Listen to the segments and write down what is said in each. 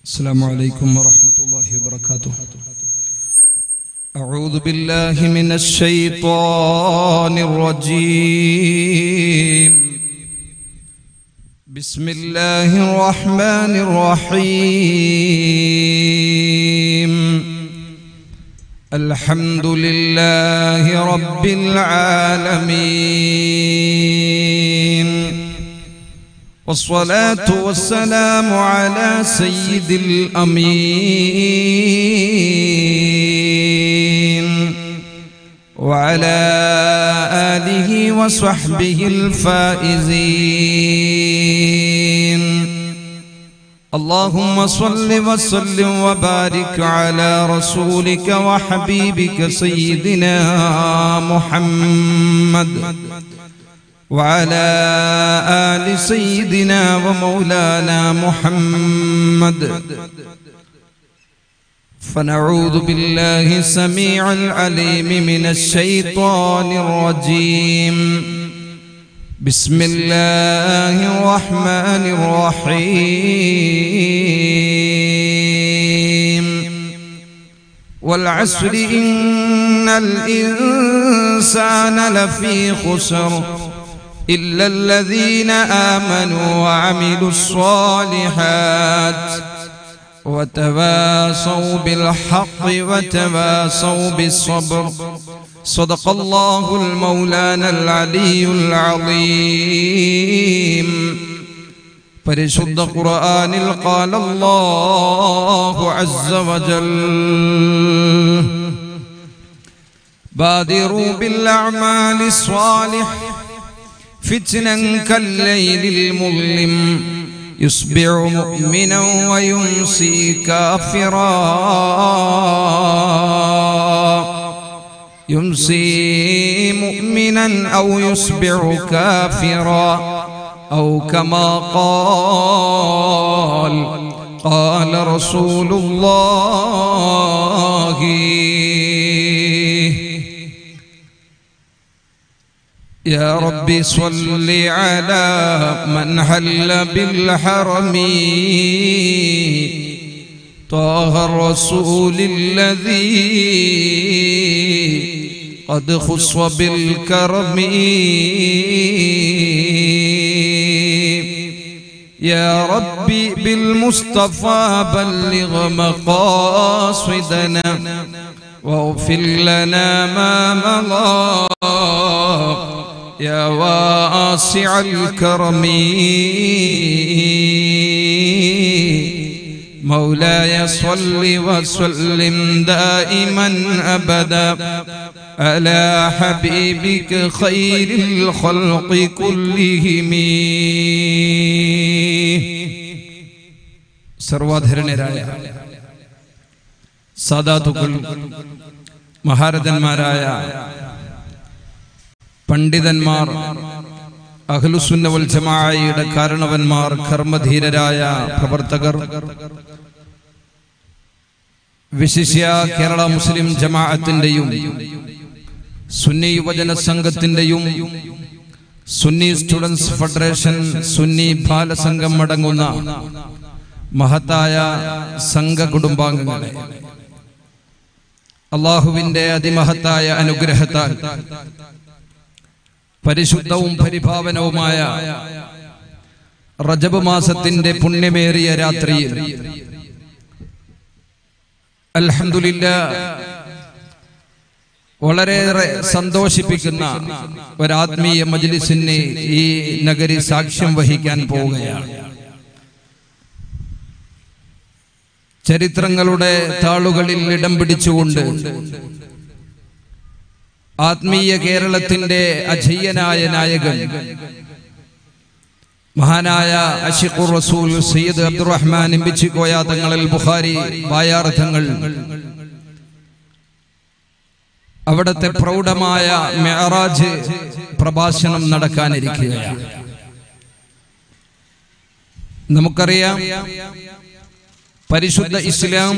السلام عليكم ورحمة الله وبركاته. أعوذ بالله من الشيطان الرجيم. بسم الله الرحمن الرحيم. الحمد لله رب العالمين، والصلاة والسلام على سيد الأمين وعلى آله وصحبه الفائزين. اللهم صل وسلم وبارك على رسولك وحبيبك سيدنا محمد وعلى آل سيدنا ومولانا محمد. فنعوذ بالله السميع العليم من الشيطان الرجيم. بسم الله الرحمن الرحيم. والعصر إن الإنسان لفي خسر إلا الذين آمنوا وعملوا الصالحات وتواصوا بالحق وتواصوا بالصبر. صدق الله المولانا العلي العظيم. പരിശുദ്ധ ഖുർആനിൽ قال الله عز وجل بادروا بالأعمال الصالحة فتنا كالليل المظلم يصبح مؤمنا ويمسي كافرا يمسي مؤمنا أو يصبح كافرا أو كما قال رسول الله. يا رب صل على من حل بالحرم طه الرسول الذي قد خص بالكرم. يا ربي بالمصطفى بلغ مقاصدنا واغفر لنا ما مضى يا واسع الكرم. مولاي صل وسلم دائما أبدا على حبيبك خير الخلق كلهم. സർവാധരണരായ സാദാത്തുക്കൾ, മഹാരഥന്മാരായ പണ്ഡിതന്മാർ, അഹ്ലുസുന്ന വൽ ജമാഅയുടെ കാരണവന്മാർ, കർമ്മധീരരായ പ്രവർത്തകർ, വിശിഷ്യ കേരള മുസ്ലിം ജമാഅത്തിന്റെയും സുന്നി യുവജന സംഘത്തിന്റെയും സുന്നി സ്റ്റുഡൻസ് ഫെഡറേഷൻ, സുന്നി ബാലസംഘം അടങ്ങുന്ന മഹത്തായ സംഘ കുടുംബാംഗങ്ങളെ, അല്ലാഹുവിന്റെ അതിമഹത്തായ അനുഗ്രഹത്താൽ പരിശുദ്ധവും പരിഭാവനവുമായ റജബ് മാസത്തിന്റെ പുണ്യമേറിയ രാത്രിയിൽ അൽഹംദുലില്ലാഹ് വളരെയേറെ സന്തോഷിപ്പിക്കുന്ന ഒരാത്മീയ മജ്ലിസിന് ഈ നഗരി സാക്ഷ്യം വഹിക്കാൻ പോവുകയാണ്. ചരിത്രങ്ങളുടെ താളുകളിൽ ഇടം പിടിച്ചുകൊണ്ട് ആത്മീയ കേരളത്തിന്റെ അജയ്യനായ നായകൻ മഹാനായ അശിഖുർ റസൂൽ സയ്യിദ് അബ്ദുറഹ്മാൻ ഇമ്പിച്ചിക്കോയ തങ്ങളിൽ ബുഖാരി വായാർത്ഥങ്ങൾ അവിടത്തെ പ്രൗഢമായ മിഅ്റാജ് പ്രഭാഷണം നടക്കാനിരിക്കുകയാണ്. നമുക്കറിയാം, പരിശുദ്ധ ഇസ്ലാം,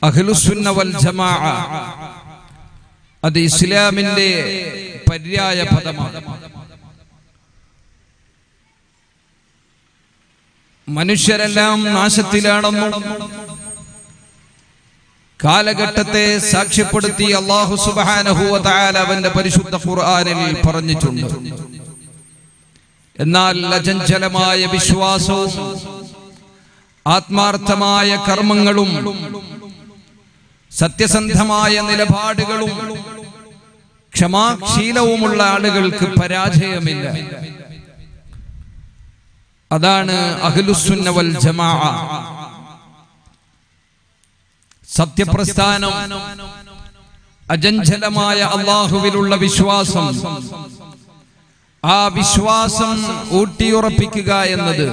അഹ്ലുസുന്ന വൽ ജമാഅ അത് ഇസ്ലാമിന്റെ പര്യായ പദമാണ്. മനുഷ്യരെല്ലാം നാശത്തിലാണെന്നും കാലഘട്ടത്തെ സാക്ഷ്യപ്പെടുത്തി അല്ലാഹു സുബ്ഹാനഹു വ തആല അവന്റെ പരിശുദ്ധ ഖുർആനിൽ പറഞ്ഞിട്ടുണ്ട്. എന്നാൽ അചഞ്ചലമായ വിശ്വാസവും ആത്മാർത്ഥമായ കർമ്മങ്ങളും സത്യസന്ധമായ നിലപാടുകളും ക്ഷമാശീലവുമുള്ള ആളുകൾക്ക് പരാജയമില്ല. അതാണ് അഹ്ലുസുന്ന വൽ ജമാഅ. സത്യപ്രസ്ഥാനം, അചഞ്ചലമായ അല്ലാഹുവിലുള്ള വിശ്വാസം, ആ വിശ്വാസം ഊട്ടിയുറപ്പിക്കുക എന്നത്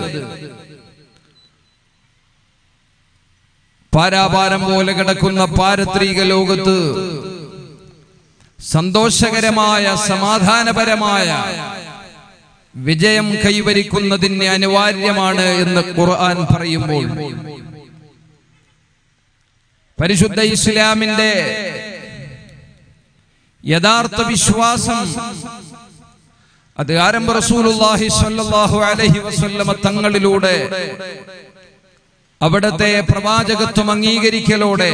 പാരാപാരം പോലെ കിടക്കുന്ന പാരത്രിക ലോകത്ത് സന്തോഷകരമായ സമാധാനപരമായ വിജയം കൈവരിക്കുന്നതിന് അനിവാര്യമാണ് എന്ന് ഖുർആൻ പറയുമ്പോൾ, പരിശുദ്ധ ഇസ്ലാമിന്റെ യഥാർത്ഥ വിശ്വാസം അത് ആരംഭ റസൂലുള്ളാഹി സ്വല്ലല്ലാഹു അലൈഹി വസല്ലമ തങ്ങളിലൂടെ അവിടത്തെ പ്രവാചകത്വം അംഗീകരിക്കലോടെ,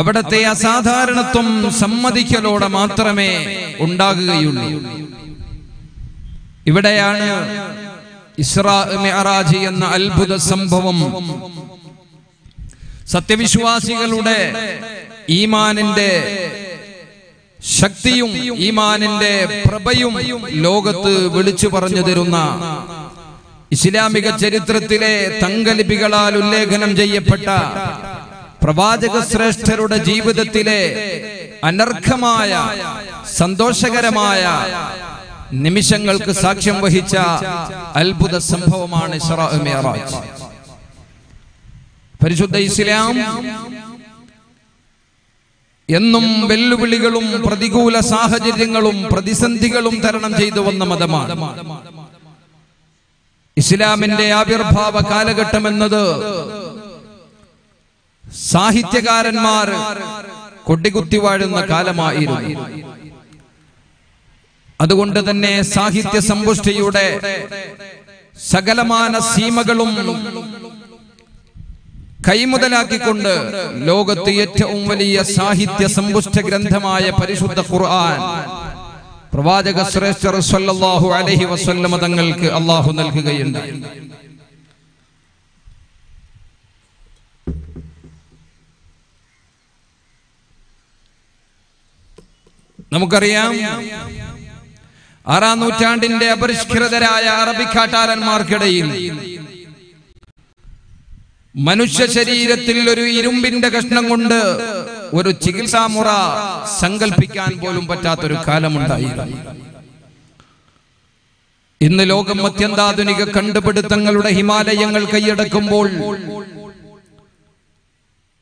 അവിടത്തെ അസാധാരണത്വം സമ്മതിക്കലോടെ മാത്രമേ ഉണ്ടാകുകയുള്ളൂ. ഇവിടെയാണ് ഇസ്രാ മിഅ്റാജ് എന്ന അത്ഭുത സംഭവം സത്യവിശ്വാസികളുടെ ഈമാനിന്റെ ശക്തിയും ഈമാനിന്റെ പ്രഭയും ലോകത്ത് വിളിച്ചു പറഞ്ഞു തരുന്ന, ഇസ്ലാമിക ചരിത്രത്തിലെ തങ്കലിപികളാൽ ഉല്ലേഖനം ചെയ്യപ്പെട്ട പ്രവാചക ശ്രേഷ്ഠരുടെ ജീവിതത്തിലെ അനർഘമായ സന്തോഷകരമായ നിമിഷങ്ങൾക്ക് സാക്ഷ്യം വഹിച്ച അത്ഭുത സംഭവമാണ് ഇസ്രാ മിഅ്റാജ്. പരിശുദ്ധ ഇസ്ലാം എന്നും വെല്ലുവിളികളും പ്രതികൂല സാഹചര്യങ്ങളും പ്രതിസന്ധികളും തരണം ചെയ്തു വന്ന മതമാണ്. ഇസ്ലാമിന്റെ ആവിർഭാവ കാലഘട്ടം എന്നത് സാഹിത്യകാരന്മാർ കൊടികുത്തി വാഴുന്ന കാലമായിരുന്നു. അതുകൊണ്ട് തന്നെ സാഹിത്യ സമ്പുഷ്ടിയുടെ സകലമാന സീമകളും കൈമുതലാക്കിക്കൊണ്ട് ലോകത്ത് ഏറ്റവും വലിയ സാഹിത്യ സമ്പുഷ്ട ഗ്രന്ഥമായ പരിശുദ്ധ ഖുർആൻ പ്രവാചക ശ്രേഷ്ഠർ സ്വല്ലല്ലാഹു അലൈഹി വസല്ലമ തങ്ങൾക്ക് അല്ലാഹു നൽകുകയുണ്ടായി. നമുക്കറിയാം, 6-ാം നൂറ്റാണ്ടിന്റെ അപരിഷ്കൃതരായ അറബിക്കാട്ടാരന്മാർക്കിടയിൽ മനുഷ്യ ശരീരത്തിൽ ഒരു ഇരുമ്പിന്റെ കഷ്ണം കൊണ്ട് ഒരു ചികിത്സാമുറ സങ്കല്പിക്കാൻ പോലും പറ്റാത്തൊരു കാലമുണ്ടായിരുന്നു. ഇന്ന് ലോകം അത്യന്താധുനിക കണ്ടുപിടുത്തങ്ങളുടെ ഹിമാലയങ്ങൾ കൈയടക്കുമ്പോൾ,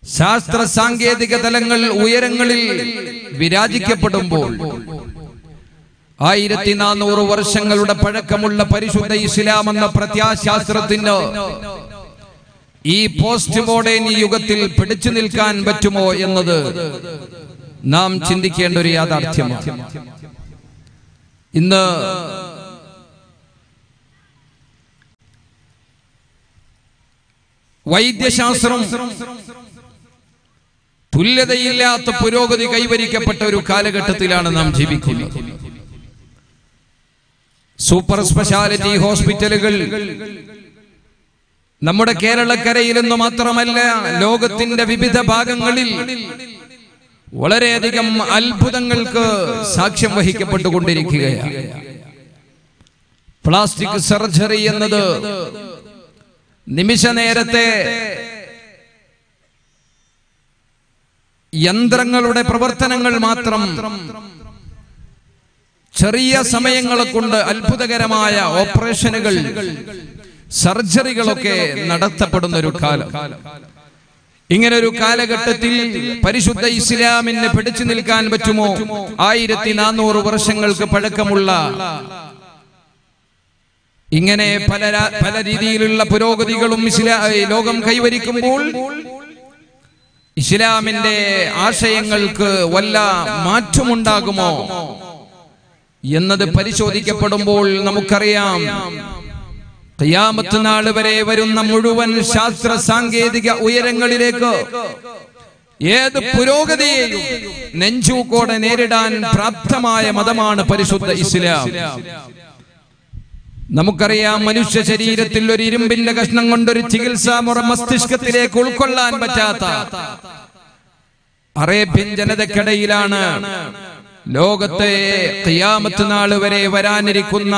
ശാസ്ത്ര സാങ്കേതിക തലങ്ങൾ ഉയരങ്ങളിൽ വിരാജിക്കപ്പെടുമ്പോൾ, 1400 വർഷങ്ങളുടെ പഴക്കമുള്ള പരിശുദ്ധ ഇസ്ലാം എന്ന പ്രത്യാശാസ്ത്രത്തിന് ഈ പോസ്റ്റ് മോഡേൺ യുഗത്തിൽ പിടിച്ചു നിൽക്കാൻ പറ്റുമോ എന്നത് നാം ചിന്തിക്കേണ്ട ഒരു യാഥാർത്ഥ്യമാണ്. ഇന്ന് വൈദ്യശാസ്ത്രം തുല്യതയില്ലാത്ത പുരോഗതി കൈവരിക്കപ്പെട്ട ഒരു കാലഘട്ടത്തിലാണ് നാം ജീവിക്കുന്നത്. സൂപ്പർ സ്പെഷ്യാലിറ്റി ഹോസ്പിറ്റലുകൾ നമ്മുടെ കേരളക്കരയിൽ നിന്ന് മാത്രമല്ല, ലോകത്തിന്റെ വിവിധ ഭാഗങ്ങളിൽ വളരെയധികം അത്ഭുതങ്ങൾക്ക് സാക്ഷ്യം വഹിക്കപ്പെട്ടുകൊണ്ടിരിക്കുകയാണ്. പ്ലാസ്റ്റിക് സർജറി എന്നത് നിമിഷ നേരത്തെ യന്ത്രങ്ങളുടെ പ്രവർത്തനങ്ങൾ മാത്രം ചെറിയ സമയങ്ങളെ കൊണ്ട് അത്ഭുതകരമായ ഓപ്പറേഷനുകൾ, സർജറികളൊക്കെ നടത്തപ്പെടുന്ന ഒരു കാലം. ഇങ്ങനെ ഒരു കാലഘട്ടത്തിൽ പരിശുദ്ധ ഇസ്ലാമിന് പിടിച്ചു നിൽക്കാൻ പറ്റുമോ? 1400 വർഷങ്ങൾക്ക് പഴക്കമുള്ള ഇങ്ങനെ പല രീതിയിലുള്ള പുരോഗതികളും ലോകം കൈവരിക്കുമ്പോൾ ഇസ്ലാമിന്റെ ആശയങ്ങൾക്ക് വല്ല മാറ്റമുണ്ടാകുമോ എന്നത് പരിശോധിക്കപ്പെടുമ്പോൾ നമുക്കറിയാം, ഖിയാമത്ത് നാൾ വരെ വരുന്ന മുഴുവൻ ശാസ്ത്ര സാങ്കേതിക ഉയരങ്ങളിലേക്ക് ഏത് പുരോഗതിയെയും നെഞ്ചൂക്കോടെ നേരിടാൻ പ്രാപ്തമായ മതമാണ് പരിശുദ്ധ ഇസ്ലാം. നമുക്കറിയാം, മനുഷ്യ ശരീരത്തിൽ ഒരു ഇരുമ്പിന്റെ കഷ്ണം കൊണ്ടൊരു ചികിത്സാ മുറ മസ്തിഷ്കത്തിലേക്ക് ഉൾക്കൊള്ളാൻ പറ്റാത്ത അറേബ്യൻ ജനതക്കിടയിലാണ് ലോകത്തെ ഖിയാമത്ത് നാൾ വരെ വരാനിരിക്കുന്ന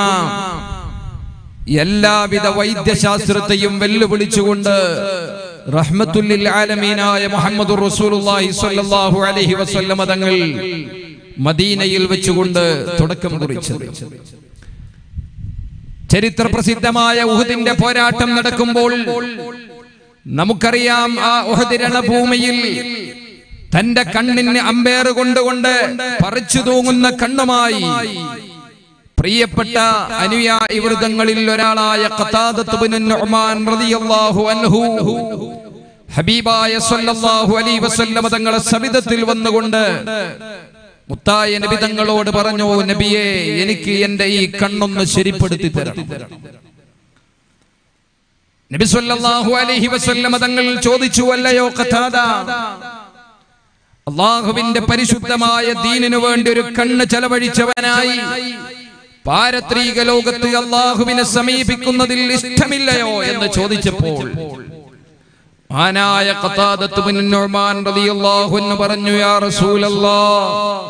എല്ലാവിധ വൈദ്യശാസ്ത്രത്തെയും വെല്ലുവിളിച്ചുകൊണ്ട് റഹ്മത്തുല്ലിൽ ആലമീനായ മുഹമ്മദുർ റസൂലുള്ളാഹി സ്വല്ലല്ലാഹു അലൈഹി വസല്ലം തങ്ങൾ മദീനയിൽ വെച്ചുകൊണ്ട് തുടക്കം കുറിച്ചത്. ചരിത്ര പ്രസിദ്ധമായ ഉഹദിന്റെ പോരാട്ടം നടക്കുമ്പോൾ നമുക്കറിയാം, ആ ഉഹദ് രണഭൂമിയിൽ തന്റെ കണ്ണിന് അമ്പേറ് കൊണ്ടുകൊണ്ട് പറിച്ചു തൂങ്ങുന്ന കണ്ണുമായി പ്രിയപ്പെട്ട അനുയായി വൃന്ദങ്ങളിൽ ഒരാളായ ഖതാദത്ത് ഇബ്നു നുഅ്മാൻ റളിയല്ലാഹു അൻഹു ഹബീബായ സ്വല്ലല്ലാഹു അലൈഹി വസല്ലം തങ്ങളുടെ സവിധത്തിൽ വന്നുകൊണ്ട് മുത്തായ നബി തങ്ങളോട് പറഞ്ഞു, നബിയേ, എനിക്ക് എന്റെ ഈ കണ്ണൊന്ന് ശരിപ്പെടുത്തി തരണം. നബി സ്വല്ലല്ലാഹു അലൈഹി വസല്ലം തങ്ങൾ ചോദിച്ചു, അല്ലയോ ഖതാദ, അല്ലാഹുവിന്റെ പരിശുദ്ധമായ ദീനിനു വേണ്ടി ഒരു കണ്ണ് ചെലവഴിച്ചവനായി പാരത്രിക ലോകത്ത് അല്ലാഹുവിനെ സമീപിക്കുന്നതിൽ ഇഷ്ടമില്ലയോ എന്ന് ചോദിച്ചപ്പോൾ ആനായ ഖതാദത്ത് ഇബ്നു നുഅ്മാൻ റളിയല്ലാഹു അൻഹു പറഞ്ഞു, യാ റസൂലല്ലാഹ്,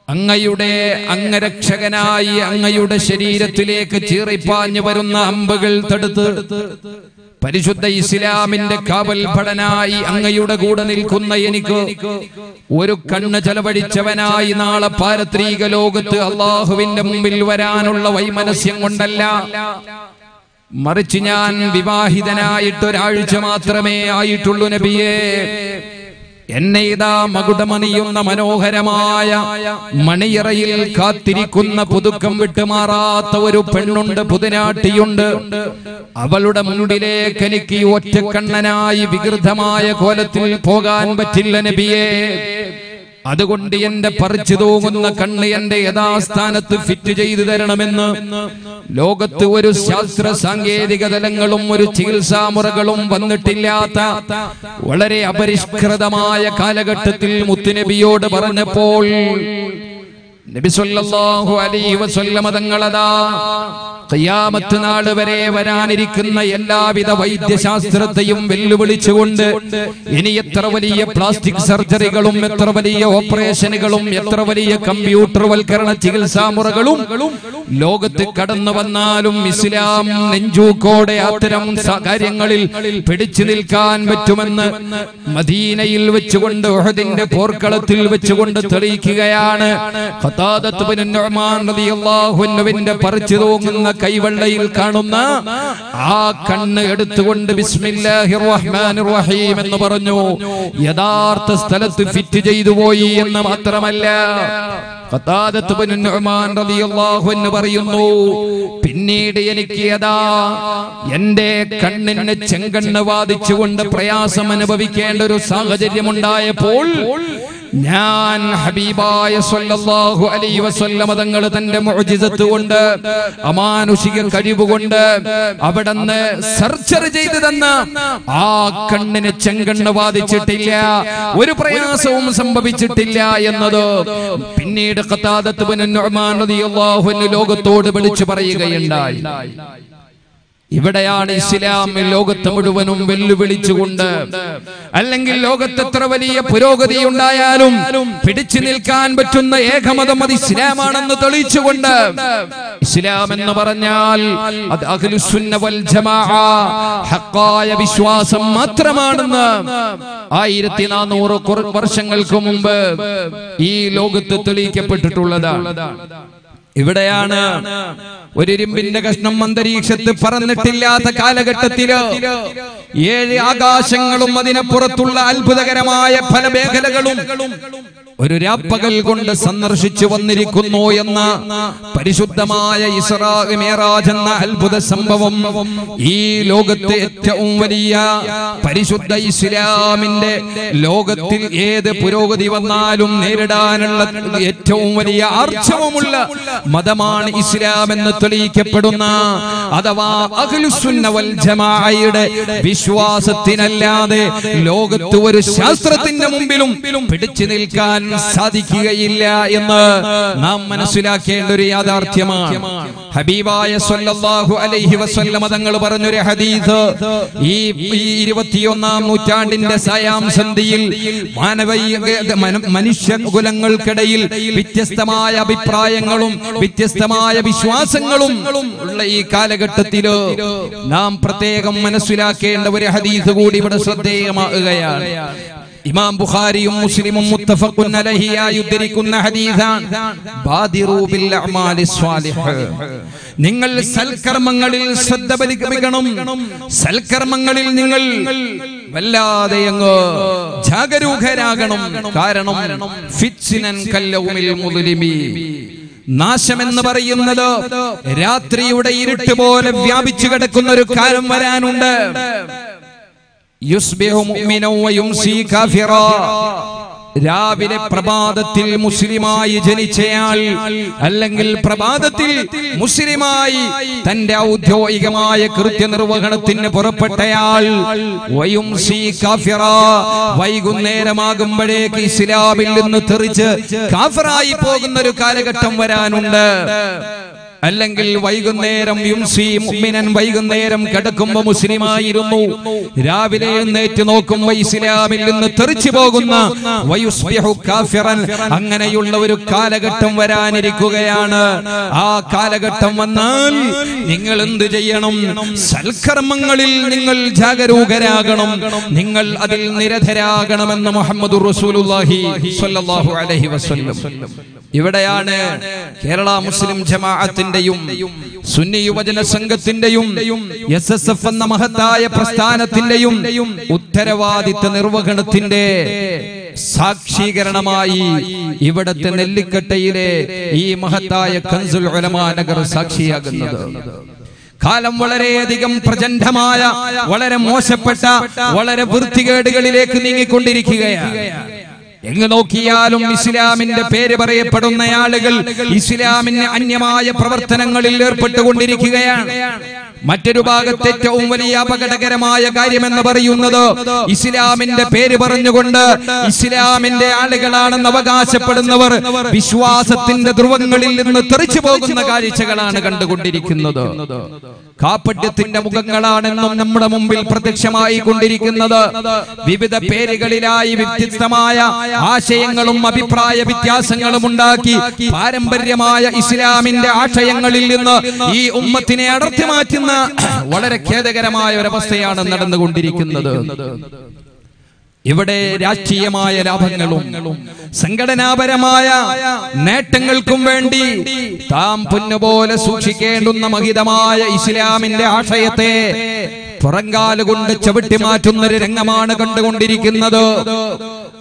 അങ്ങയുടെ അംഗരക്ഷകനായി അങ്ങയുടെ ശരീരത്തിലേക്ക് ചീറിപ്പാഞ്ഞു വരുന്ന അമ്പുകൾ തടുത്ത് പരിശുദ്ധ ഇസ്ലാമിന്റെ കാവൽഭടനായി അങ്ങയുടെ കൂടെ നിൽക്കുന്ന എനിക്ക് ഒരു കണ്ണ് ചെലവഴിച്ചവനായി നാളെ പാരത്രിക ലോകത്ത് അല്ലാഹുവിന്റെ മുമ്പിൽ വരാനുള്ള വൈമനസ്യം കൊണ്ടല്ല, മറിച്ച് ഞാൻ വിവാഹിതനായിട്ട് ഒരാഴ്ച മാത്രമേ ആയിട്ടുള്ളൂ നബിയേ. എന്നെ ഇതാ മകുടമണിയുന്ന മനോഹരമായ മണിയറയിൽ കാത്തിരിക്കുന്ന പുതുക്കം വിട്ടുമാറാത്ത ഒരു പെണ്ണുണ്ട്, പുതിനാട്ടിയുണ്ട്. അവളുടെ മുന്നിലേക്ക് എനിക്ക് ഒറ്റക്കണ്ണനായി വികൃതമായ കോലത്തിൽ പോകാൻ പറ്റില്ല നബിയേ. അതുകൊണ്ട് എന്റെ പറിച്ചു തൂങ്ങുന്ന കണ്ണ് എന്റെ യഥാസ്ഥാനത്ത് ഫിറ്റ് ചെയ്തു തരണമെന്ന് ലോകത്ത് ഒരു ശാസ്ത്ര സാങ്കേതിക തലങ്ങളും ഒരു ചികിത്സാ മുറകളും വന്നിട്ടില്ലാത്ത വളരെ അപരിഷ്കൃതമായ കാലഘട്ടത്തിൽ മുത്തുനബിയോട് പറഞ്ഞപ്പോൾ നബി സല്ലല്ലാഹു അലൈഹി വസല്ലം തങ്ങളതാ ഖിയാമത്ത് നാൾ വരെ വരാനിരിക്കുന്ന എല്ലാവിധ വൈദ്യശാസ്ത്രത്തെയും വെല്ലുവിളിച്ചുകൊണ്ട് ഇനി എത്ര വലിയ പ്ലാസ്റ്റിക് സർജറികളും എത്ര വലിയ ഓപ്പറേഷനുകളും എത്ര വലിയ കമ്പ്യൂട്ടർ വൽക്കരണ ചികിത്സാ മുറകളും ലോകത്ത് കടന്നു വന്നാലും ഇസ്ലാം നെഞ്ചൂക്കോടെ അത്തരം കാര്യങ്ങളിൽ പിടിച്ചു നിൽക്കാൻ പറ്റുമെന്ന് മദീനയിൽ വെച്ചുകൊണ്ട് ഉഹദിന്റെ പോർക്കളത്തിൽ വെച്ചുകൊണ്ട് തെളിയിക്കുകയാണ്. ഖതാദത്ത് ഇബ്നു നുഅ്മാൻ റളിയല്ലാഹു അൻഹുവിന്റെ പറിച്ചു തൂങ്ങുന്ന കൈവെള്ളയിൽ കാണുന്ന ആ കണ്ണ് എടുത്തുകൊണ്ട് ബിസ്മില്ലാഹിർ റഹ്മാനിർ റഹീം എന്ന് പറഞ്ഞു യഥാർത്ഥ സ്ഥലത്ത് ഫിറ്റ് ചെയ്തു പോയി എന്ന് മാത്രമല്ല, ഖതാദത്ത് ഇബ്നു നുഅ്മാൻ റളിയല്ലാഹു അൻഹു പറയുന്നു, പിന്നീട് എനിക്ക് അതാ എന്റെ കണ്ണിന് ചെങ്കണ്ണ് ബാധിച്ചുകൊണ്ട് പ്രയാസം അനുഭവിക്കേണ്ട ഒരു സാഹചര്യം ഉണ്ടായപ്പോൾ ഞാൻ ഹബീബായ സ്വല്ലല്ലാഹു അലൈഹി വസല്ലം തങ്ങൾ തന്റെ മുഅ്ജിസത്ത് കൊണ്ട് അമാനുഷിക കഴിവുകൊണ്ട് അവിടുന്ന് സർജറി ചെയ്തു തന്ന ആ കണ്ണിന് ചെങ്കണ്ണ് ബാധിച്ചിട്ടില്ല, ഒരു പ്രയാസവും സംഭവിച്ചിട്ടില്ല എന്നത് പിന്നീട് ഖതാദത്ത് ഇബ്നു നുഅ്മാൻ റളിയല്ലാഹു അൻഹു ലോകത്തോട് വിളിച്ചു പറയുകയുണ്ടായി. ഇവിടെയാണ് ഇസ്ലാം ലോകത്ത് മുഴുവനും വെല്ലുവിളിച്ചുകൊണ്ട്, അല്ലെങ്കിൽ ലോകത്ത് എത്ര വലിയ പുരോഗതി ഉണ്ടായാലും പിടിച്ചു നിൽക്കാൻ പറ്റുന്ന ഏകമതം അത് ഇസ്ലാമാണെന്ന് തെളിയിച്ചുകൊണ്ട്, ഇസ്ലാം എന്ന് പറഞ്ഞാൽ അത് അഹ്ലുസുന്ന വൽ ജമാഅ ഹഖായ വിശ്വാസം മാത്രമാണെന്ന് 1400 വർഷങ്ങൾക്ക് മുമ്പ് ഈ ലോകത്ത് തെളിയിക്കപ്പെട്ടിട്ടുള്ളതാണ്. ഇവിടെയാണ് ഒരു ഇരുമ്പിന്റെ കഷ്ണം അന്തരീക്ഷത്ത് പറന്നിട്ടില്ലാത്ത കാലഘട്ടത്തില് 7 ആകാശങ്ങളും അതിനപ്പുറത്തുള്ള അത്ഭുതകരമായ പല മേഖലകളും ഒരു രാപ്പകൽ കൊണ്ട് സന്ദർശിച്ചു വന്നിരിക്കുന്നു എന്ന പരിശുദ്ധമായ ഇസ്രാ മിഅ്റാജ് എന്ന അത്ഭുത സംഭവം ഈ ലോകത്തെ ഏറ്റവും വലിയ പരിശുദ്ധ ഇസ്ലാമിന്റെ ലോകത്തിൽ ഏത് പുരോഗതി വന്നാലും നേരിടാനുള്ള ഏറ്റവും വലിയ ആർജവമുള്ള മതമാണ് ഇസ്ലാം എന്ന് തെളിയിക്കപ്പെടുന്ന അഥവാ അഹ്ലുസുന്ന വൽ ജമാഅയുടെ വിശ്വാസത്തിനല്ലാതെ ലോകത്ത് ഒരു ശാസ്ത്രത്തിന്റെ മുമ്പിലും പിടിച്ചു നിൽക്കാൻ സാധിക്കുകയില്ല എന്ന് നാം മനസ്സിലാക്കേണ്ട ഒരു യാഥാർത്ഥ്യമാണ്. ഹബീബായ സ്വല്ലല്ലാഹു അലൈഹി വസല്ലം തങ്ങൾ പറഞ്ഞൊരു ഹദീസ് ഈ 21-ാം നൂറ്റാണ്ടിന്റെ സായാംസന്ധിയിൽ മനുഷ്യകുലങ്ങൾക്കിടയിൽ വ്യത്യസ്തമായ അഭിപ്രായങ്ങളും വ്യത്യസ്തമായ വിശ്വാസങ്ങളും ഉള്ള ഈ കാലഘട്ടത്തില് നാം പ്രത്യേകം മനസ്സിലാക്കേണ്ട ഒരു ഹദീസ് കൂടി ഇവിടെ ശ്രദ്ധേയമാകുകയാണ്. ഇമാം ബുഖാരിയും മുസ്ലിമും മുത്തഫഖുൻ അലൈഹിയായി ഉദ്ധരിക്കുന്ന ഹദീസാണ് ബാദിറു ബിൽ അഅമാലിസ് സ്വാലിഹ്. നിങ്ങൾ സൽക്കർമ്മങ്ങളിൽ ശ്രദ്ധ പതിപ്പിക്കണം. സൽക്കർമ്മങ്ങളിൽ നിങ്ങൾ വല്ലാതെ അങ്ങ് ജാഗരൂകരാകണം. കാരണം ഫിത്നൻ കല്ലൗമിൽ മുദ്ലിമി, നാശമെന്ന് പറയുന്നത് രാത്രിയുടെ ഇരുട്ട് പോലെ വ്യാപിച്ചു കിടക്കുന്ന ഒരു കാലം വരാനുണ്ട്. യുസ്ബിഹു മുഅ്മിനൻ വയുംസി കാഫിറാ, രാവിലെ പ്രഭാതത്തിൽ മുസ്ലിമായി ജനിച്ചയാൾ അല്ലെങ്കിൽ പ്രഭാതത്തിൽ മുസ്ലിമായി തന്റെ ഔദ്യോഗികമായ കൃത്യനിർവഹണത്തിന് പുറപ്പെട്ടയാൾ വയുംസി കാഫിറാ, വൈകുന്നേരമാകുമ്പോഴേക്ക് ഇസ്ലാമിൽ നിന്ന് തെറിച്ച് കാഫിറായി പോകുന്ന ഒരു കാലഘട്ടം വരാനുണ്ട്. അല്ലെങ്കിൽ വൈകുന്നേരം യുംസി മുഅ്മിനൻ, വൈകുന്നേരം കിടക്കുമ്പോ മുസ്ലിമായിരുന്നു, രാവിലെ എഴുന്നേറ്റ് നോക്കുമ്പോ ഇസ്ലാമിൽ നിന്ന് തെറിച്ചു പോകുന്ന വയുസ്ബിഹു കാഫിറൻ, അങ്ങനെയുള്ള ഒരു കാലഘട്ടം വരാനിരിക്കുകയാണ്. ആ കാലഘട്ടം വന്നാൽ നിങ്ങൾ എന്ത് ചെയ്യണം? സൽക്കർമ്മങ്ങളിൽ നിങ്ങൾ ജാഗരൂകരാകണം, നിങ്ങൾ അതിൽ നിരതരാകണമെന്ന് മുഹമ്മദുർ റസൂലുള്ളാഹി സ്വല്ലല്ലാഹു അലൈഹി വസല്ലം. ഇവിടെയാണ് കേരള മുസ്ലിം ജമാഅത്തിന്റെയും സുന്നി യുവജന സംഘത്തിന്റെയും SSF എന്ന മഹത്തായ പ്രസ്ഥാനത്തിന്റെയും ഉത്തരവാദിത്ത നിർവഹണത്തിന്റെ സാക്ഷീകരണമായി ഇവിടത്തെ നെല്ലിക്കട്ടയിലെ ഈ മഹത്തായ കൻസുൽ ഉലമാ നഗർ സാക്ഷിയാകുന്നത്. കാലം വളരെയധികം പ്രചണ്ഡമായ, വളരെ മോശപ്പെട്ട, വളരെ വൃത്തികേടുകളിലേക്ക് നീങ്ങിക്കൊണ്ടിരിക്കുകയാണ്. എങ്ങ് നോക്കിയാലും ഇസ്ലാമിന്റെ പേര് പറയപ്പെടുന്ന ആളുകൾ ഇസ്ലാമിന് അന്യമായ പ്രവർത്തനങ്ങളിൽ ഏർപ്പെട്ടുകൊണ്ടിരിക്കുകയാണ്. മറ്റൊരു ഭാഗത്ത് ഏറ്റവും വലിയ അപകടകരമായ കാര്യമെന്ന് പറയുന്നത് ഇസ്ലാമിന്റെ പേര് പറഞ്ഞുകൊണ്ട് ഇസ്ലാമിന്റെ ആളുകളാണെന്ന് അവകാശപ്പെടുന്നവർ വിശ്വാസത്തിന്റെ ധ്രുവങ്ങളിൽ നിന്ന് തെറിച്ചു പോകുന്ന കാഴ്ചകളാണ് കണ്ടുകൊണ്ടിരിക്കുന്നത്. കാപ്പട്യത്തിന്റെ മുഖങ്ങളാണെന്നും നമ്മുടെ മുമ്പിൽ പ്രത്യക്ഷമായി കൊണ്ടിരിക്കുന്നത്. വിവിധ പേരുകളിലായി വ്യത്യസ്തമായ ആശയങ്ങളും അഭിപ്രായ വ്യത്യാസങ്ങളും ഉണ്ടാക്കി പാരമ്പര്യമായ ഇസ്ലാമിന്റെ ആശയങ്ങളിൽ നിന്ന് ഈ ഉമ്മത്തിനെ അടർത്തി മാറ്റുന്ന വളരെ ഖേദകരമായ ഒരവസ്ഥയാണ് നടന്നുകൊണ്ടിരിക്കുന്നത്. ഇവിടെ രാഷ്ട്രീയമായ ലാഭങ്ങളും സംഘടനാപരമായ നേട്ടങ്ങൾക്കും വേണ്ടി താം പൊന്നുപോലെ സൂക്ഷിക്കേണ്ടുന്ന മഹിതമായ ഇസ്ലാമിന്റെ ആശയത്തെ പുറങ്കാലുകൊണ്ട് ചവിട്ടി മാറ്റുന്ന ഒരു രംഗമാണ് കണ്ടുകൊണ്ടിരിക്കുന്നത്.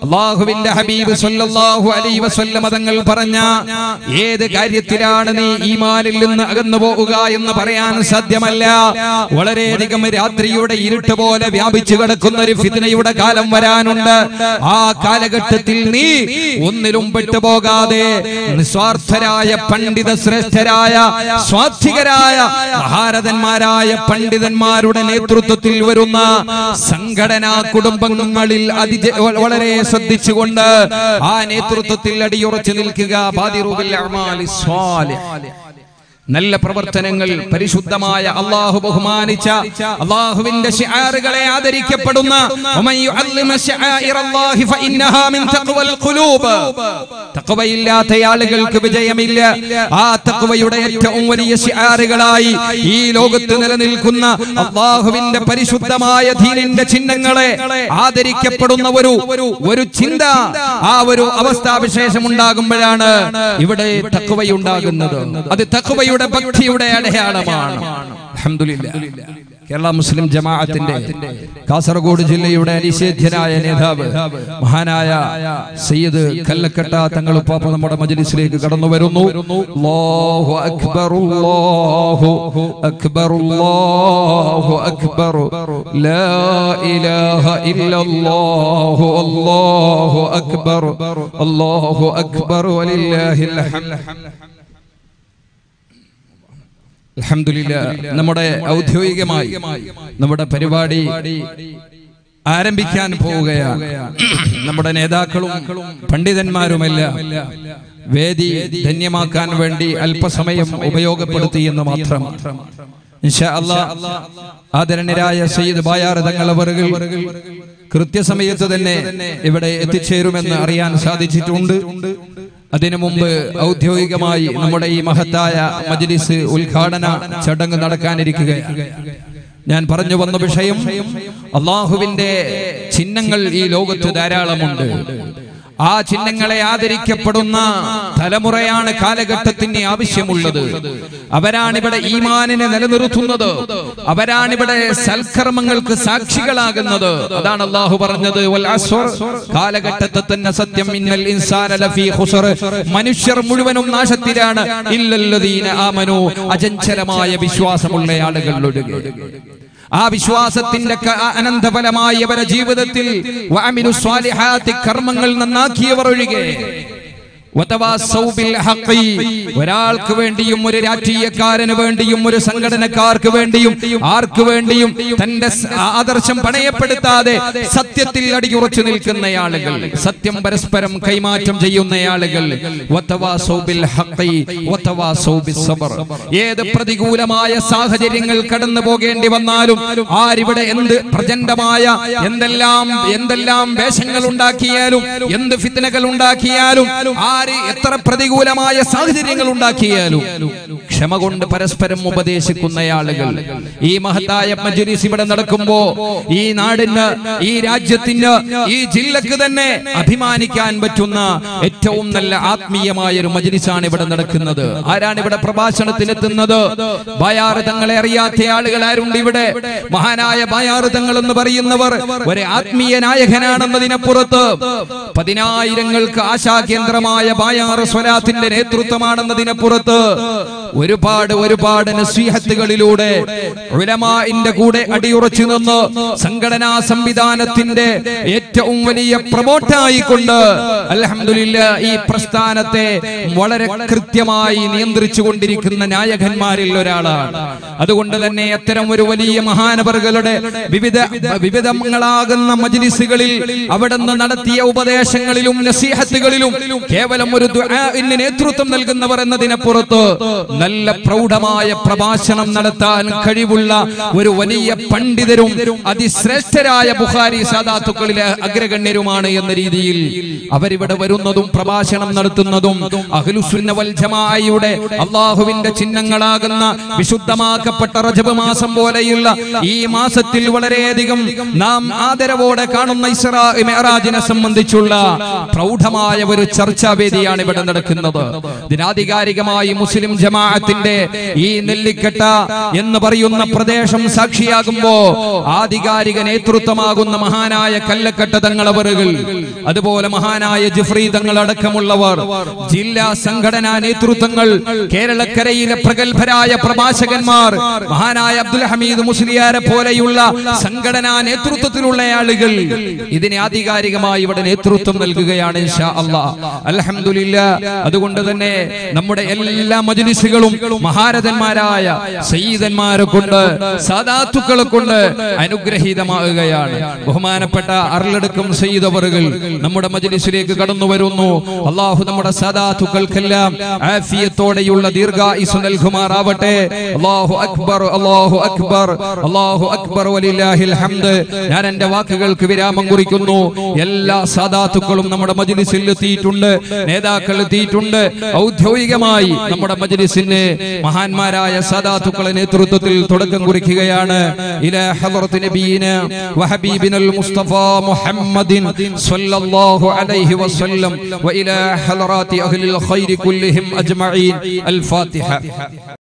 അല്ലാഹുവിന്റെ ഹബീബ് സ്വല്ലല്ലാഹു അലൈഹി വസല്ലം തങ്ങൾ പറഞ്ഞ ഏത് കാര്യത്തിലാണ് നീ ഈമാനിൽ നിന്ന് അകന്നു പോകുക എന്ന് പറയാൻ സാധ്യമല്ല. വളരെയധികം രാത്രിയുടെ ഇരുട്ട് പോലെ വ്യാപിച്ചു കിടക്കുന്ന ഒരു ഫിത്നയുടെ കാലം വരാനുണ്ട്. ആ കാലഘട്ടത്തിൽ നീ ഒന്നിലും പെട്ടുപോകാതെ നിസ്വാർത്ഥരായ പണ്ഡിത ശ്രേഷ്ഠരായ സ്വാത്വികരായ മഹാരഥന്മാരായ പണ്ഡിതന്മാരുടെ നേതൃത്വത്തിൽ വരുന്ന സംഘടനാ കുടുംബങ്ങളിൽ വളരെ ശ്രദ്ധിച്ചുകൊണ്ട് ആ നേതൃത്വത്തിൽ അടിയുറച്ചു നിൽക്കുക. ബാദിറു ബിൽ അഅമാലിസ് സ്വാലിഹ്, നല്ല പ്രവർത്തനങ്ങൾ, പരിശുദ്ധമായ അല്ലാഹു ബഹുമാനിച്ച അല്ലാഹുവിന്റെ ശിആറുകളെ ആദരിക്കപ്പെടുന്ന തഖ്വയില്ലാത്ത ആളുകൾക്ക് വിജയമില്ല. ആ തഖ്വയുടെ ഏറ്റവും വലിയ ശിആറുകളായി ഈ ലോകത്ത് നിലനിൽക്കുന്ന അല്ലാഹുവിന്റെ പരിശുദ്ധമായ ദീനിന്റെ ചിഹ്നങ്ങളെ ആദരിക്കപ്പെടുന്ന ഒരു ചിന്ത, ആ ഒരു അവസ്ഥാവിശേഷം ഉണ്ടാകുമ്പോഴാണ് ഇവിടെ തഖ്വയുണ്ടാകുന്നത്. അത് തഖ്വയുടെ ഭക്തിയുടെ അടയാളമാണ്. അൽഹംദുലില്ലാഹ്. കേരള മുസ്ലിം ജമാഅത്തിന്റെ കാസർഗോഡ് ജില്ലയുടെ അനിഷേധ്യനായ നേതാവ് മഹാനായ സയ്യിദ് കല്ലക്കട്ട തങ്ങൾ ഉപ്പാപ്പ നമ്മുടെ മജ്ലിസിലേക്ക് കടന്നു വരുന്നു. അല്ലാഹു അക്ബർ അല്ലാഹു അക്ബർ അല്ലാഹു അക്ബർ ലാ ഇലാഹ ഇല്ലല്ലാഹു അല്ലാഹു അക്ബർ അല്ലാഹു അക്ബർ വലില്ലാഹിൽ ഹംദ്. അൽഹംദുലില്ലാഹ്. നമ്മുടെ ഔദ്യോഗികമായി നമ്മുടെ പരിപാടി ആരംഭിക്കാൻ പോവുകയാണ്. നമ്മുടെ നേതാക്കളും പണ്ഡിതന്മാരുമെല്ലാം വേദി ധന്യമാക്കാൻ വേണ്ടി അല്പസമയം ഉപയോഗപ്പെടുത്തി എന്ന് മാത്രം. ഇൻഷാ അല്ലാഹ് ആദരണീയരായ സയ്യിദ് ബായാർ തങ്ങൾ അവറുകൾ കൃത്യസമയത്ത് തന്നെ ഇവിടെ എത്തിച്ചേരുമെന്ന് അറിയാൻ സാധിച്ചിട്ടുണ്ട്. അതിനു മുമ്പ് ഔദ്യോഗികമായി നമ്മുടെ ഈ മഹത്തായ മജ്ലിസ് ഉദ്ഘാടന ചടങ്ങ് നടക്കാനിരിക്കുകയാണ്. ഞാൻ പറഞ്ഞു വന്ന വിഷയം, അള്ളാഹുവിന്റെ ചിഹ്നങ്ങൾ ഈ ലോകത്ത് ധാരാളമുണ്ട്. ആ ചിഹ്നങ്ങളെ ആദരിക്കപ്പെടുന്ന തലമുറയാണ് കാലഘട്ടത്തിന് ആവശ്യമുള്ളത്. അവരാണിവിടെ ഈമാനിനെ നിലനിർത്തുന്നത്. അവരാണിവിടെ സൽക്കർമ്മങ്ങൾക്ക് സാക്ഷികളാകുന്നത്. അതാണ് അള്ളാഹു പറഞ്ഞത്, വൽ അസ്ർ, കാലഘട്ടത്തെ തന്നെ സത്യം, ഇന്നൽ ഇൻസാന ലഫീ ഖുസ്ർ, മനുഷ്യർ മുഴുവനും നാശത്തിലാണ്, ഇല്ലല്ലദീന ആമനു, അചഞ്ചലമായ വിശ്വാസമുള്ള ആളുകൾ ഒഴികെ. ആ വിശ്വാസത്തിന്റെ അനന്തഫലമായി അവരുടെ ജീവിതത്തിൽ വഅമിലു സ്വാലിഹാത്തി, കർമ്മങ്ങൾ നന്നാക്കിയവർ ഒഴികെ. ഒരാൾക്ക് വേണ്ടിയും, ഒരു രാഷ്ട്രീയക്കാരന് വേണ്ടിയും, ഒരു സംഘടനക്കാർക്ക് വേണ്ടിയും, ആർക്ക് വേണ്ടിയും തന്റെ ആദർശം പണയപ്പെടുത്താതെ സത്യത്തിൽ അടിയുറച്ചു നിൽക്കുന്ന ആളുകൾ, സത്യം പരസ്പരം കൈമാറ്റം ചെയ്യുന്ന ആളുകൾ. ഏത് പ്രതികൂലമായ സാഹചര്യങ്ങൾ കടന്നു പോകേണ്ടി വന്നാലും, ആരിവിടെ എന്ത് പ്രചണ്ഡമായ എന്തെല്ലാം വേഷങ്ങൾ ഉണ്ടാക്കിയാലും, എന്ത് ഫിത്നകൾ ഉണ്ടാക്കിയാലും, എത്ര പ്രതികൂലമായ സാഹചര്യങ്ങൾ ഉണ്ടാക്കിയാലും ക്ഷമ കൊണ്ട് പരസ്പരം ഉപദേശിക്കുന്ന ആളുകൾ. ഈ മഹത്തായ മജ്ലിസ് ഇവിടെ നടക്കുമ്പോ ഈ നാടിന്, ഈ രാജ്യത്തിന്, ഈ ജില്ലക്ക് തന്നെ അഭിമാനിക്കാൻ പറ്റുന്ന ഏറ്റവും നല്ല ആത്മീയമായ ഒരു മജ്ലിസാണ് ഇവിടെ നടക്കുന്നത്. ആരാണ് ഇവിടെ പ്രഭാഷണത്തിനെത്തുന്നത്? ബായാർ തങ്ങളെ അറിയാത്ത ആളുകൾ ആരുണ്ട് ഇവിടെ? മഹാനായ ബായാർ തങ്ങൾ എന്ന് പറയുന്നവർ ഒരു ആത്മീയ നായകനാണെന്നതിനപ്പുറത്ത് പതിനായിരങ്ങൾക്ക് ആശാകേന്ദ്രമായ ബായാർ സ്വലാത്തിന്റെ നേതൃത്വമാണെന്നതിനപ്പുറത്ത് ഒരുപാട് നസീഹത്തുകളിലൂടെ ഉലമാഇന്റെ കൂടെ അടിയുറച്ചു നിന്ന് സംഘടനാ സംവിധാനത്തിന്റെ ഏറ്റവും വലിയ പ്രമോട്ടായിക്കൊണ്ട് അൽഹംദുലില്ലാഹ് ഈ പ്രസ്ഥാനത്തെ വളരെ കൃത്യമായി നിയന്ത്രിച്ചു കൊണ്ടിരിക്കുന്ന നായകന്മാരിൽ ഒരാളാണ്. അതുകൊണ്ട് തന്നെ അത്തരം ഒരു വലിയ മഹാനവറുകളുടെ വിവിധങ്ങളാകുന്ന മജ്ലിസുകളിൽ അവിടുന്ന് നടത്തിയ ഉപദേശങ്ങളിലും നസീഹത്തുകളിലും കേവലം ഒരു ദുആഇന് നേതൃത്വം നൽകുന്നവർ എന്നതിനപ്പുറത്ത് നല്ല പ്രൗഢമായ പ്രഭാഷണം നടത്താൻ കഴിവുള്ള ഒരു വലിയ പണ്ഡിതരും അതിശ്രേഷ്ഠരായ ബുഖാരി സാദാത്തുക്കളിലെ അഗ്രഗണ്യരുമാണ് എന്ന രീതിയിൽ അവരിവിടെ വരുന്നതും പ്രഭാഷണം നടത്തുന്നതും അഹ്ലുസുന്ന വൽ ജമാഅയുടെ അല്ലാഹുവിന്റെ ചിഹ്നങ്ങളാകുന്ന വിശുദ്ധമാക്കപ്പെട്ട റജബ് മാസം പോലെയുള്ള ഈ മാസത്തിൽ വളരെയധികം നാം ആദരവോടെ കാണുന്ന ഇസ്രാ മിഅ്റാജിനെ സംബന്ധിച്ചുള്ള പ്രൗഢമായ ഒരു ചർച്ചാവേദിയാണ് ഇവിടെ നടക്കുന്നത്. ദിനാധികാരികമായി മുസ്ലിം ജമാഅത്തിന്റെ ഈ നെല്ലിക്കട്ട എന്ന് പറയുന്ന പ്രദേശം സാക്ഷിയാകുമ്പോ ആധികാരിക നേതൃത്വമാകുന്ന മഹാനായ കല്ലക്കട്ട തങ്ങളവറുകൾ, അതുപോലെ മഹാനായ ജിഫ്രി തങ്ങൾ അടക്കമുള്ളവർ, ജില്ലാ സംഘടനാ നേതൃത്വങ്ങൾ, കേരളക്കരയിലെ പ്രഗത്ഭരായ പ്രഭാഷകന്മാർ, മഹാനായ അബ്ദുൽ ഹമീദ് മുസ്ലിയാരെ പോലെയുള്ള സംഘടനാ നേതൃത്വത്തിലുള്ള ആളുകൾ ഇതിനെ ആധികാരികമായി ഇവിടെ നേതൃത്വം നൽകുകയാണ് ഇൻഷാ അല്ലാഹ്. അൽഹംദുലില്ലാഹ്. അതുകൊണ്ട് തന്നെ നമ്മുടെ എല്ലാ മജ്ലിസുകളും മഹാരഥന്മാരായ സയ്യിദന്മാരെ കൊണ്ട്, സാദാത്തുക്കളെ കൊണ്ട് അനുഗ്രഹീതമാകുകയാണ്. ബഹുമാനപ്പെട്ട അർലടുക്കും സയ്യിദ് അവറുകൾ നമ്മുടെ മജ്ലിസിലേക്ക് കടന്നു വരുന്നു. അല്ലാഹു നമ്മുടെ സാദാത്തുക്കൾക്കെല്ലാം ആഫിയത്തോടെയുള്ള ദീർഘായുസ്സ് നൽകുമാറാവട്ടെ. അല്ലാഹു അക്ബർ, അല്ലാഹു അക്ബർ, അല്ലാഹു അക്ബർ വലില്ലാഹിൽ ഹംദ്. ഞാൻ എന്റെ വാക്കുകൾക്ക് വിരാമം കുറിക്കുന്നു. എല്ലാ സാദാത്തുക്കളും നമ്മുടെ മജ്ലിസിൽ എത്തിയിട്ടുണ്ട്, നേതാക്കൾ എത്തിയിട്ടുണ്ട്. ഔദ്യോഗികമായി നമ്മുടെ മജ്ലിസിന് മഹാന്മാരായ സാദാത്തുക്കളുടെ നേതൃത്വത്തിൽ തുടക്കം കുറിക്കുകയാണ്. ഇലാ ഹദ്റത്തി നബിയിന വഹബീബിനൽ മുസ്തഫ മുഹമ്മദിൻ സ്വല്ലല്ലാഹു അലൈഹി വസല്ലം വഇലാ ഹളറാത്തി അഹ്ലിൽ ഖൈരി കുല്ലിഹിം അജ്മഈൻ. അൽ ഫാത്തിഹ.